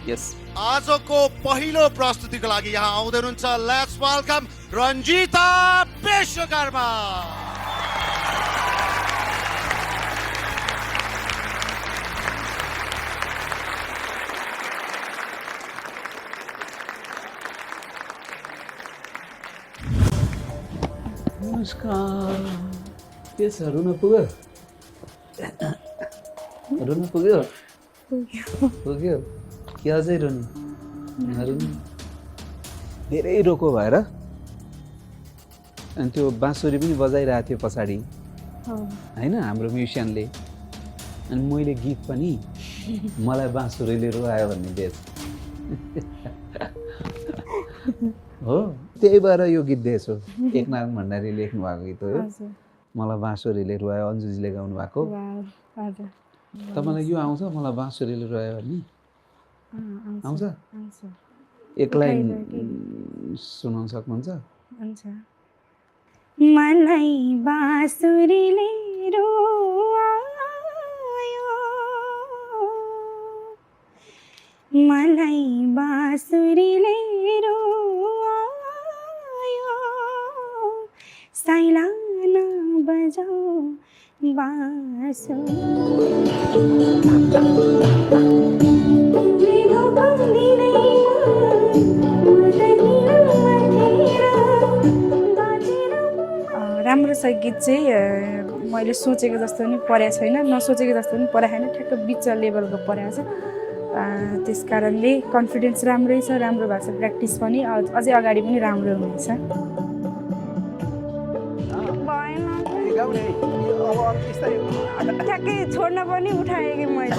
यस आजको पहिलो प्रस्तुतिको लागि यहाँ आउँदै हुनुहुन्छ लेट्स वेलकम रञ्जिता विश्वकर्मा नमस्कार के छ रुन पुग्यो रुन पुग्यो पुग्यो के अझै रुनु नरुनु धेरै रोको भएर अनि त्यो बाँसुरी पनि बजाइरहेको थियो पछाडि होइन हाम्रो म्युजिसियनले अनि मैले गीत पनि मलाई बाँसुरीले रुवायो भन्ने दिएछ हो त्यही भएर यो गीत दिएछु एकनारायण भण्डारी लेख्नु भएको गीत हो यो मलाई बाँसुरीले रुवायो अन्जुजीले गाउनु भएको तपाईँलाई यो आउँछ मलाई बाँसुरीले रुवायो भन्ने आउँछ एक लाइन सुनाउन सक्नुहुन्छ मलाई बाँसुरीले रुवायो मलाई बाँसुरीले रुवायो साइला नबजाऊ बाँसुरी राम्रो छ गीत चाहिँ मैले सोचेको जस्तो पनि परेको छैन नसोचेको जस्तो पनि परेको छैन ठ्याक्क बिच लेभलको परेको छ त्यस कारणले कन्फिडेन्स राम्रै छ राम्रो भएको छ प्र्याक्टिस पनि अझै अगाडि पनि राम्रो हुनेछ ठ्याक्कै छोड्न पनि उठाएँ कि मैले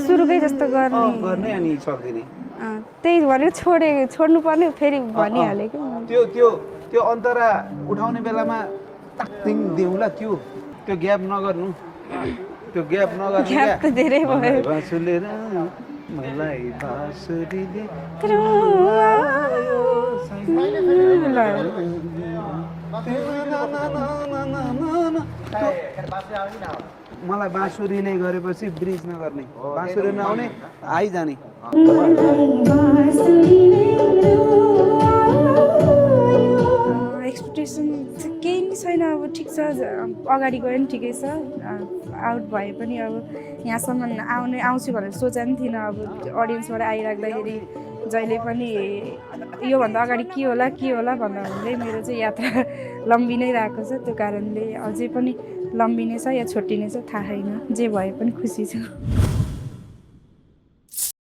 सुरुकै जस्तो गर्ने अनि सक्दिने त्यही भनेको छोड्नु पर्ने फेरि भनिहालेँ कि त्यो त्यो त्यो अन्तरा उठाउने बेलामा टाक्टिङ दिउँला त्यो ग्याप नगर्नु त्यो ग्याप नगर्नु ग्याप त धेरै भयो बाँसुरीले मलाई बाँसुरीले मलाई बाँसुरीले गरेपछि ब्रिज नगर्ने बाँसुरी नआउने आइजाने एक्सपेक्टेसन केही पनि छैन अब ठिक छ अगाडि गयो पनि ठिकै छ आउट भए पनि अब यहाँसम्म आउँछु भनेर सोचे पनि थिइनँ अब अडियन्सबाट आइराख्दाखेरि जहिले पनि योभन्दा अगाडि के होला भन्दा भन्दै मेरो चाहिँ यात्रा लम्बी नै रहेको छ त्यो कारणले अझै पनि लम्बिने छ या छोटिने छ थाहा छैन जे भए पनि खुसी छु